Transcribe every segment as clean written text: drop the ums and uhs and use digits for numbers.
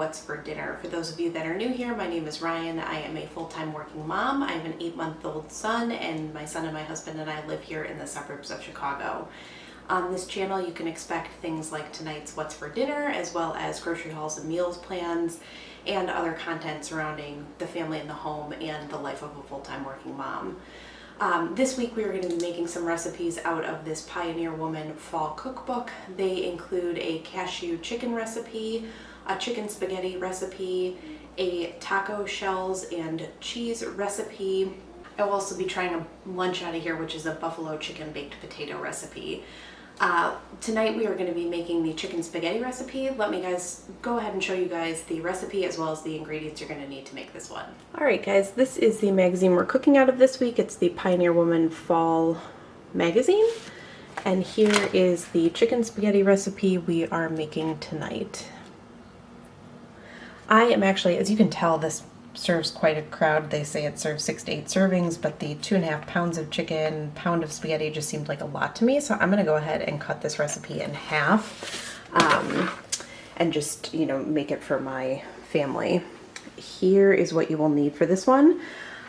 what's for dinner. For those of you that are new here, my name is Ryan. I am a full-time working mom. I have an 8-month-old son, and my son and my husband and I live here in the suburbs of Chicago. On this channel, you can expect things like tonight's what's for dinner, as well as grocery hauls and meals plans, and other content surrounding the family and the home and the life of a full-time working mom. This week we are going to be making some recipes out of this Pioneer Woman fall cookbook. They include a cashew chicken recipe, a chicken spaghetti recipe, a taco shells and cheese recipe. I'll also be trying a lunch out of here, which is a buffalo chicken baked potato recipe. Tonight we are going to be making the chicken spaghetti recipe. Let me go ahead and show you guys the recipe as well as the ingredients you're going to need to make this one. Alright guys, this is the magazine we're cooking out of this week. It's the Pioneer Woman Fall magazine. And here is the chicken spaghetti recipe we are making tonight. I am actually, as you can tell, this serves quite a crowd. They say it serves 6 to 8 servings, but the 2.5 pounds of chicken, pound of spaghetti just seemed like a lot to me. So I'm going to go ahead and cut this recipe in half and just, make it for my family. Here is what you will need for this one.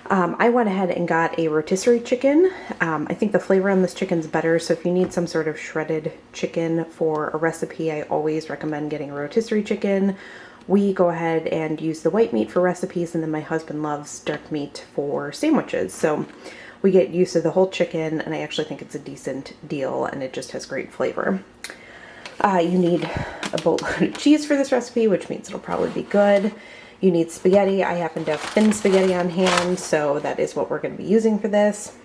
I went ahead and got a rotisserie chicken. I think the flavor on this chicken's better, so if you need some sort of shredded chicken for a recipe, I always recommend getting a rotisserie chicken. We go ahead and use the white meat for recipes, and then my husband loves dark meat for sandwiches. So we get used to the whole chicken, and I actually think it's a decent deal, and it just has great flavor. You need a boatload of cheese for this recipe, which means it'll probably be good. You need spaghetti. I happen to have thin spaghetti on hand, so that is what we're going to be using for this.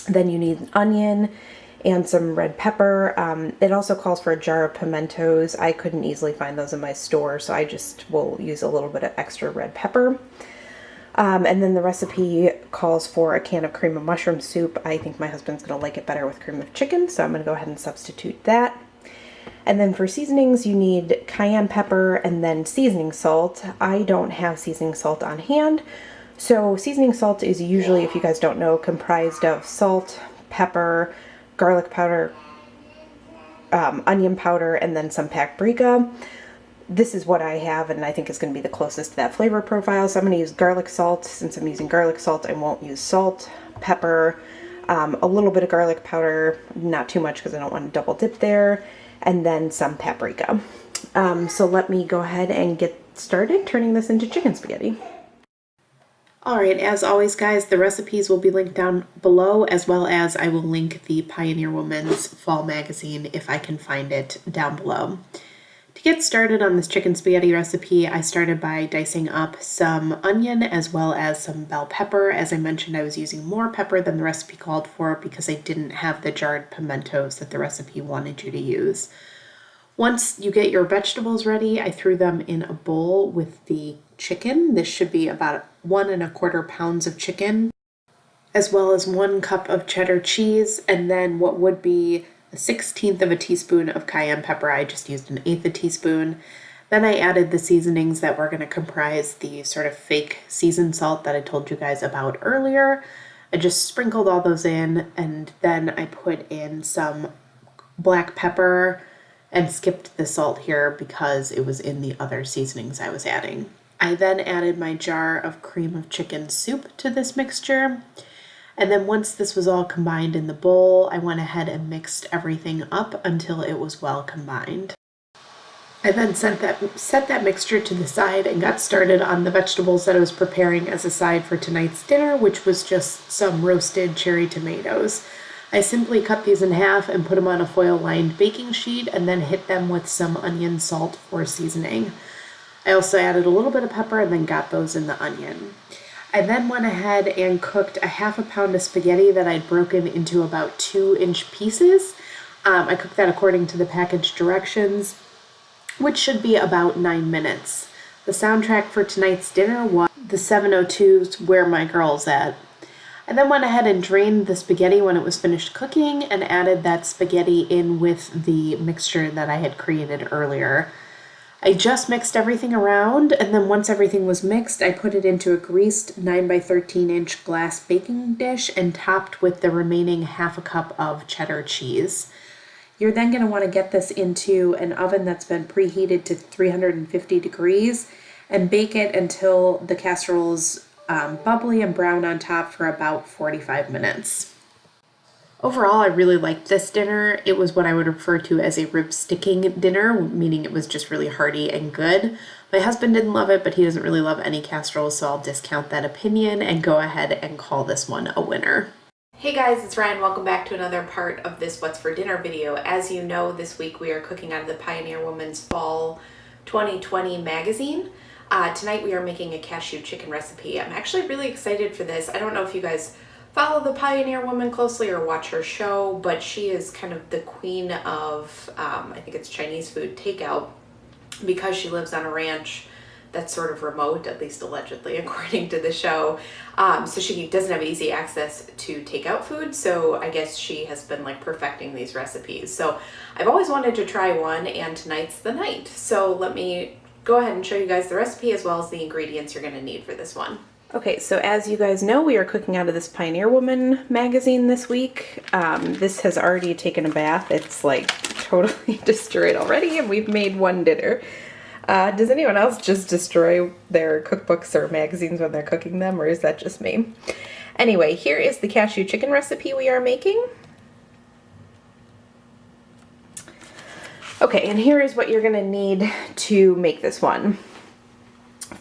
Then you need an onion and some red pepper. It also calls for a jar of pimentos. I couldn't easily find those in my store, so I just will use a little bit of extra red pepper. And then the recipe calls for a can of cream of mushroom soup. I think my husband's gonna like it better with cream of chicken, so I'm gonna go ahead and substitute that. And then for seasonings, you need cayenne pepper and then seasoning salt. I don't have seasoning salt on hand. So seasoning salt is usually, if you guys don't know, comprised of salt, pepper, garlic powder, onion powder, and then some paprika. This is what I have, and I think is going to be the closest to that flavor profile. So I'm going to use garlic salt. Since I'm using garlic salt, I won't use salt, pepper, a little bit of garlic powder, not too much because I don't want to double dip there, and then some paprika. So let me go ahead and get started turning this into chicken spaghetti. Alright, as always guys, the recipes will be linked down below, as well as I will link the Pioneer Woman's Fall magazine if I can find it down below. To get started on this chicken spaghetti recipe, I started by dicing up some onion as well as some bell pepper. As I mentioned, I was using more pepper than the recipe called for because I didn't have the jarred pimentos that the recipe wanted you to use. Once you get your vegetables ready, I threw them in a bowl with the chicken. This should be about 1¼ pounds of chicken, as well as 1 cup of cheddar cheese, and then what would be 1/16 of a teaspoon of cayenne pepper. I just used 1/8 teaspoon. Then I added the seasonings that were going to comprise the sort of fake seasoned salt that I told you guys about earlier. I just sprinkled all those in, and then I put in some black pepper and skipped the salt here because it was in the other seasonings I was adding. I then added my jar of cream of chicken soup to this mixture. And then once this was all combined in the bowl, I went ahead and mixed everything up until it was well combined. I then set that mixture to the side and got started on the vegetables that I was preparing as a side for tonight's dinner, which was just some roasted cherry tomatoes. I simply cut these in half and put them on a foil-lined baking sheet and then hit them with some onion salt for seasoning. I also added a little bit of pepper and then got those in the onion. I then went ahead and cooked a 1/2 pound of spaghetti that I'd broken into about 2-inch pieces. I cooked that according to the package directions, which should be about 9 minutes. The soundtrack for tonight's dinner was the 702's Where My Girl's At. I then went ahead and drained the spaghetti when it was finished cooking and added that spaghetti in with the mixture that I had created earlier. I just mixed everything around, and then once everything was mixed, I put it into a greased 9 by 13-inch glass baking dish and topped with the remaining 1/2 cup of cheddar cheese. You're then going to want to get this into an oven that's been preheated to 350 degrees and bake it until the casserole's bubbly and brown on top for about 45 minutes. Overall, I really liked this dinner. It was what I would refer to as a rib sticking dinner, meaning it was just really hearty and good. My husband didn't love it, but he doesn't really love any casseroles, so I'll discount that opinion and go ahead and call this one a winner. Hey guys, it's Ryan. Welcome back to another part of this What's for Dinner video. As you know, this week we are cooking out of the Pioneer Woman's Fall 2020 magazine. Tonight we are making a cashew chicken recipe. I'm actually really excited for this. I don't know if you guys follow the Pioneer Woman closely or watch her show, but she is kind of the queen of, I think it's Chinese food takeout, because she lives on a ranch that's sort of remote, at least allegedly, according to the show. So she doesn't have easy access to takeout food. So I guess she has been like perfecting these recipes. So I've always wanted to try one, and tonight's the night. So let me go ahead and show you guys the recipe as well as the ingredients you're gonna need for this one. Okay, so as you guys know, we are cooking out of this Pioneer Woman magazine this week. This has already taken a bath. It's like totally destroyed already, and we've made one dinner. Does anyone else just destroy their cookbooks or magazines when they're cooking them, or is that just me? Anyway, here is the cashew chicken recipe we are making. Okay, and here is what you're gonna need to make this one.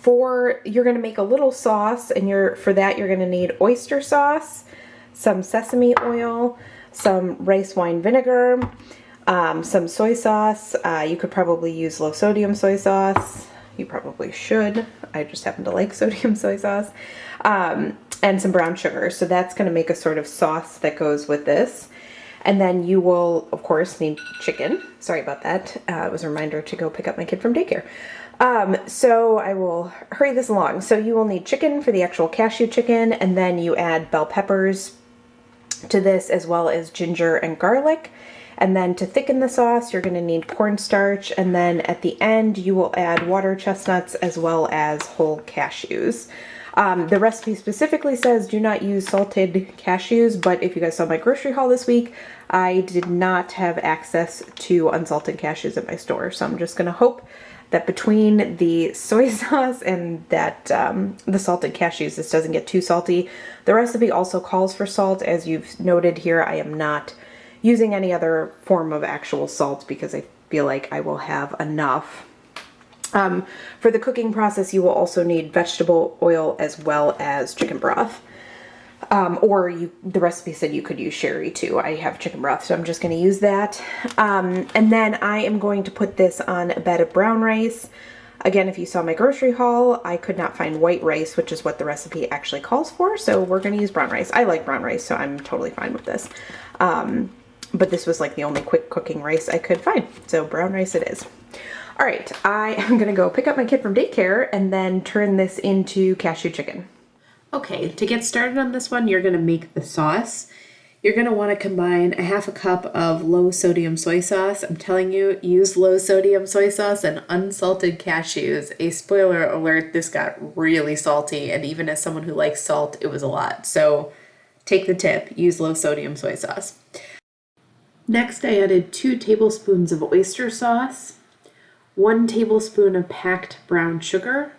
You're gonna make a little sauce, and for that you're gonna need oyster sauce, some sesame oil, some rice wine vinegar, some soy sauce. You could probably use low sodium soy sauce. You probably should. I just happen to like sodium soy sauce. And some brown sugar. So that's going to make a sort of sauce that goes with this. And then you will, of course, need chicken. Sorry about that. It was a reminder to go pick up my kid from daycare. So I will hurry this along. So you will need chicken for the actual cashew chicken, and then you add bell peppers to this, as well as ginger and garlic. And then to thicken the sauce, you're going to need cornstarch, and then at the end you will add water chestnuts as well as whole cashews. The recipe specifically says do not use salted cashews, but if you guys saw my grocery haul this week, I did not have access to unsalted cashews at my store, so I'm just going to hope that between the soy sauce and that the salted cashews, this doesn't get too salty. The recipe also calls for salt. As you've noted here, I am not using any other form of actual salt because I feel like I will have enough. For the cooking process, you will also need vegetable oil as well as chicken broth. The recipe said you could use sherry too. I have chicken broth, so I'm just going to use that. And then I am going to put this on a bed of brown rice. Again, if you saw my grocery haul, I could not find white rice, which is what the recipe actually calls for, so we're going to use brown rice. I like brown rice, so I'm totally fine with this. But this was like the only quick cooking rice I could find, so brown rice it is. All right, I am gonna go pick up my kid from daycare and then turn this into cashew chicken. Okay, to get started on this one, you're gonna make the sauce. You're gonna wanna combine a half a cup of low sodium soy sauce. I'm telling you, use low sodium soy sauce and unsalted cashews. A spoiler alert, this got really salty, and even as someone who likes salt, it was a lot. So take the tip, use low sodium soy sauce. Next, I added 2 tablespoons of oyster sauce, 1 tablespoon of packed brown sugar,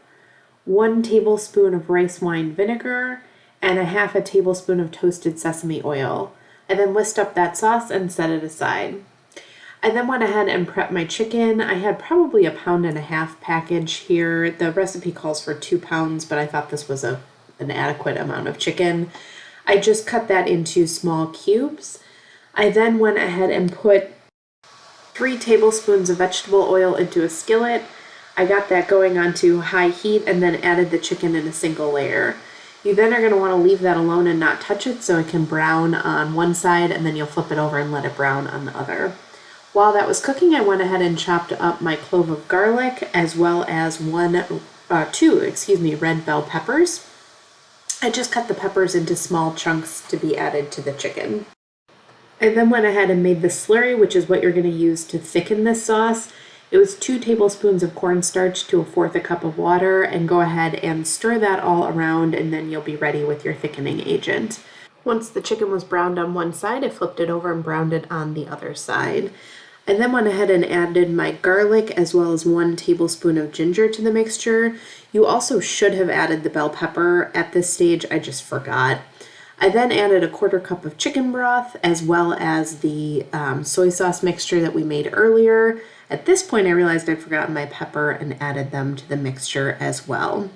1 tablespoon of rice wine vinegar, and a half a tablespoon of toasted sesame oil. I then whisked up that sauce and set it aside. I then went ahead and prepped my chicken. I had probably 1.5 pound package here. The recipe calls for 2 pounds, but I thought this was an adequate amount of chicken. I just cut that into small cubes. I then went ahead and put 3 tablespoons of vegetable oil into a skillet. I got that going onto high heat and then added the chicken in a single layer. You then are going to want to leave that alone and not touch it so it can brown on one side, and then you'll flip it over and let it brown on the other. While that was cooking, I went ahead and chopped up my clove of garlic as well as 2 red bell peppers. I just cut the peppers into small chunks to be added to the chicken. I then went ahead and made the slurry, which is what you're going to use to thicken this sauce. It was 2 tablespoons of cornstarch to 1/4 cup of water, and go ahead and stir that all around, and then you'll be ready with your thickening agent. Once the chicken was browned on one side, I flipped it over and browned it on the other side. I then went ahead and added my garlic as well as 1 tablespoon of ginger to the mixture. You also should have added the bell pepper at this stage, I just forgot. I then added a 1/4 cup of chicken broth as well as the soy sauce mixture that we made earlier. At this point I realized I'd forgotten my pepper and added them to the mixture as well.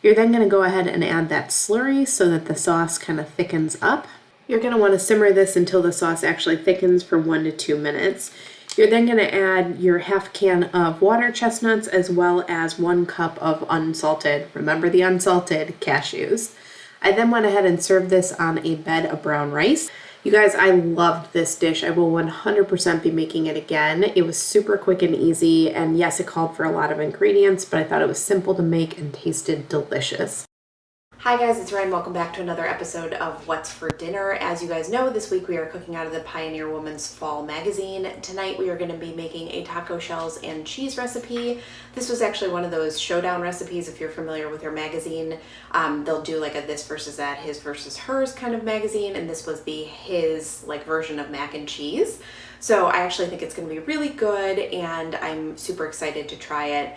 You're then going to go ahead and add that slurry so that the sauce kind of thickens up. You're going to want to simmer this until the sauce actually thickens for 1 to 2 minutes. You're then going to add your 1/2 can of water chestnuts as well as 1 cup of unsalted, remember the unsalted, cashews. I then went ahead and served this on a bed of brown rice. You guys, I loved this dish. I will 100% be making it again. It was super quick and easy, and yes, it called for a lot of ingredients, but I thought it was simple to make and tasted delicious. Hi guys, it's Ryan. Welcome back to another episode of What's for Dinner. As you guys know, this week we are cooking out of the Pioneer Woman's Fall magazine. Tonight we are going to be making a taco shells and cheese recipe. This was actually one of those showdown recipes. If you're familiar with their magazine, they'll do like a this versus that, his versus hers kind of magazine, and this was the his like version of mac and cheese. So I actually think it's going to be really good, and I'm super excited to try it.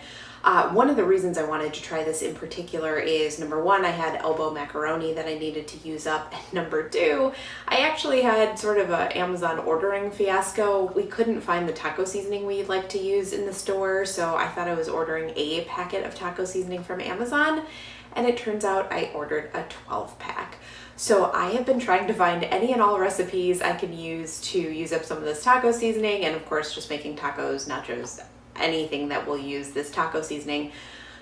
One of the reasons I wanted to try this in particular is, number one, I had elbow macaroni that I needed to use up, and number two, I actually had sort of an Amazon ordering fiasco. We couldn't find the taco seasoning we like to use in the store, so I thought I was ordering a packet of taco seasoning from Amazon, and it turns out I ordered a 12-pack. So I have been trying to find any and all recipes I can use to use up some of this taco seasoning, and of course just making tacos, nachos, anything that will use this taco seasoning.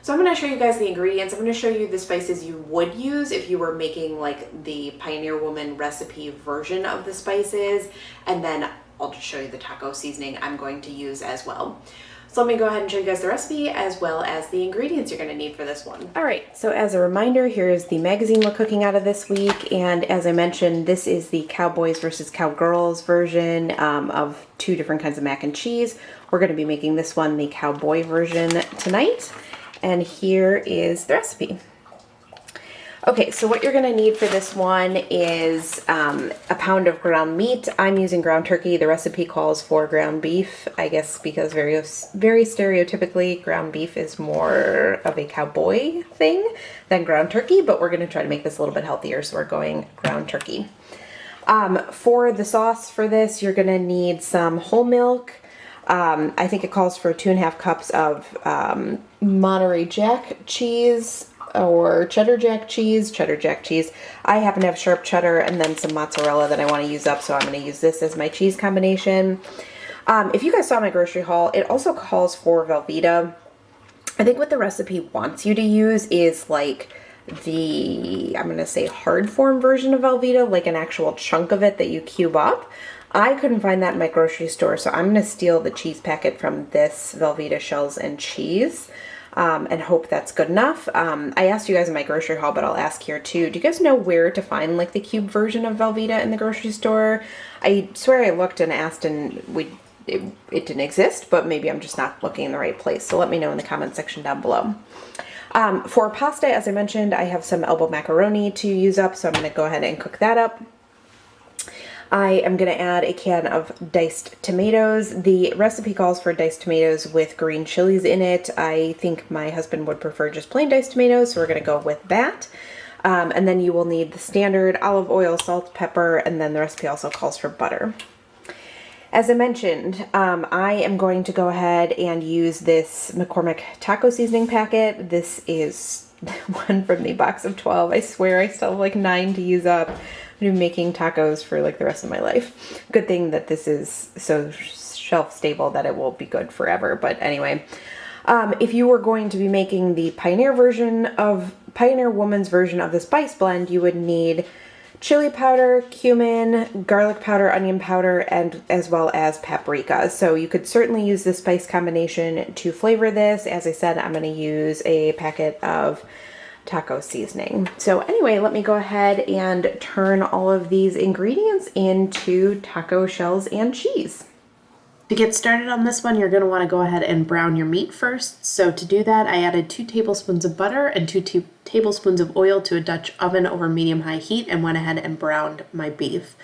So I'm going to show you guys the ingredients. I'm going to show you the spices you would use if you were making like the Pioneer Woman recipe version of the spices, and then I'll just show you the taco seasoning I'm going to use as well. So let me go ahead and show you guys the recipe as well as the ingredients you're going to need for this one. All right, so as a reminder, here's the magazine we're cooking out of this week, and as I mentioned, this is the Cowboys versus Cowgirls version of 2 different kinds of mac and cheese. We're going to be making this one the cowboy version tonight, and here is the recipe. Okay, so what you're going to need for this one is a pound of ground meat. I'm using ground turkey. The recipe calls for ground beef, I guess because very stereotypically ground beef is more of a cowboy thing than ground turkey, but we're going to try to make this a little bit healthier, so we're going ground turkey. For the sauce for this, you're going to need some whole milk. I think it calls for 2.5 cups of Monterey Jack cheese, or cheddar jack cheese. I happen to have sharp cheddar and then some mozzarella that I want to use up, so I'm going to use this as my cheese combination. If you guys saw my grocery haul, it also calls for Velveeta. I think what the recipe wants you to use is like the, I'm going to say hard form version of Velveeta, like an actual chunk of it that you cube up. I couldn't find that in my grocery store, so I'm going to steal the cheese packet from this Velveeta shells and cheese. And hope that's good enough. I asked you guys in my grocery haul, but I'll ask here too. Do you guys know where to find like the cube version of Velveeta in the grocery store? I swear I looked and asked and it didn't exist, but maybe I'm just not looking in the right place. So let me know in the comment section down below. For pasta, as I mentioned, I have some elbow macaroni to use up, so I'm going to go ahead and cook that up. I am going to add a can of diced tomatoes. The recipe calls for diced tomatoes with green chilies in it. I think my husband would prefer just plain diced tomatoes, so we're going to go with that. And then you will need the standard olive oil, salt, pepper, and then the recipe also calls for butter. As I mentioned, I am going to go ahead and use this McCormick taco seasoning packet. This is one from the box of 12. I swear I still have like 9 to use up. I'm gonna be making tacos for like the rest of my life. Good thing that this is so shelf stable that it will be good forever. But anyway, if you were going to be making the Pioneer Woman's version of the spice blend, you would need chili powder, cumin, garlic powder, onion powder, and as well as paprika. So you could certainly use this spice combination to flavor this. As I said, I'm going to use a packet of taco seasoning. So anyway, let me go ahead and turn all of these ingredients into taco shells and cheese. To get started on this one, you're going to want to go ahead and brown your meat first. So to do that, I added 2 tablespoons of butter and 2 tablespoons of oil to a Dutch oven over medium-high heat and went ahead and browned my beef.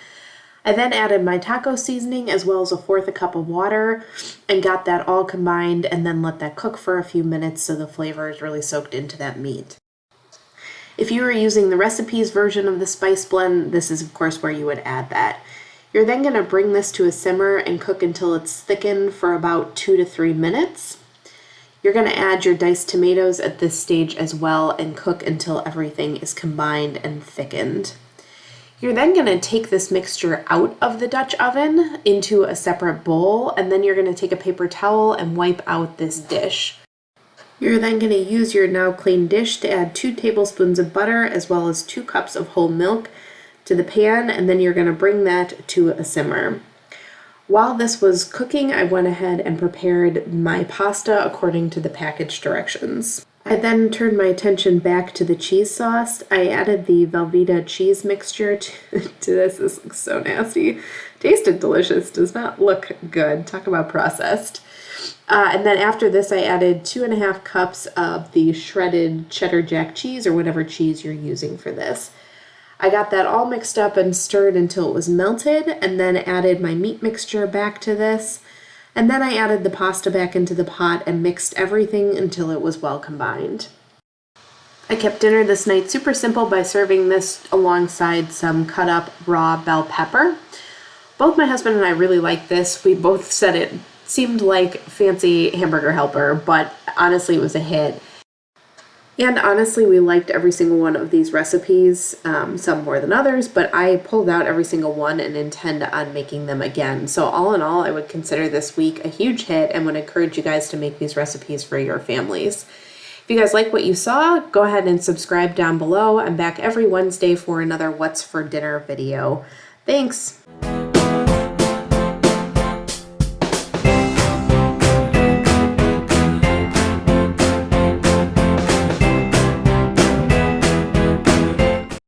I then added my taco seasoning as well as 1/4 cup of water and got that all combined and then let that cook for a few minutes so the flavor is really soaked into that meat. If you were using the recipe's version of the spice blend, this is of course where you would add that. You're then going to bring this to a simmer and cook until it's thickened for about 2 to 3 minutes. You're going to add your diced tomatoes at this stage as well and cook until everything is combined and thickened. You're then going to take this mixture out of the Dutch oven into a separate bowl, and then you're going to take a paper towel and wipe out this dish. You're then going to use your now clean dish to add 2 tablespoons of butter as well as 2 cups of whole milk to the pan, and then you're going to bring that to a simmer. While this was cooking, I went ahead and prepared my pasta according to the package directions. I then turned my attention back to the cheese sauce. I added the Velveeta cheese mixture to this. This looks so nasty. Tasted delicious, does not look good. Talk about processed. And then after this, I added 2.5 cups of the shredded cheddar jack cheese or whatever cheese you're using for this. I got that all mixed up and stirred until it was melted, and then added my meat mixture back to this. And then I added the pasta back into the pot and mixed everything until it was well combined. I kept dinner this night super simple by serving this alongside some cut up raw bell pepper. Both my husband and I really liked this. We both said it seemed like fancy hamburger helper, but honestly it was a hit. And honestly, we liked every single one of these recipes, some more than others, but I pulled out every single one and intend on making them again. So all in all, I would consider this week a huge hit and would encourage you guys to make these recipes for your families. If you guys like what you saw, go ahead and subscribe down below. I'm back every Wednesday for another What's for Dinner video. Thanks!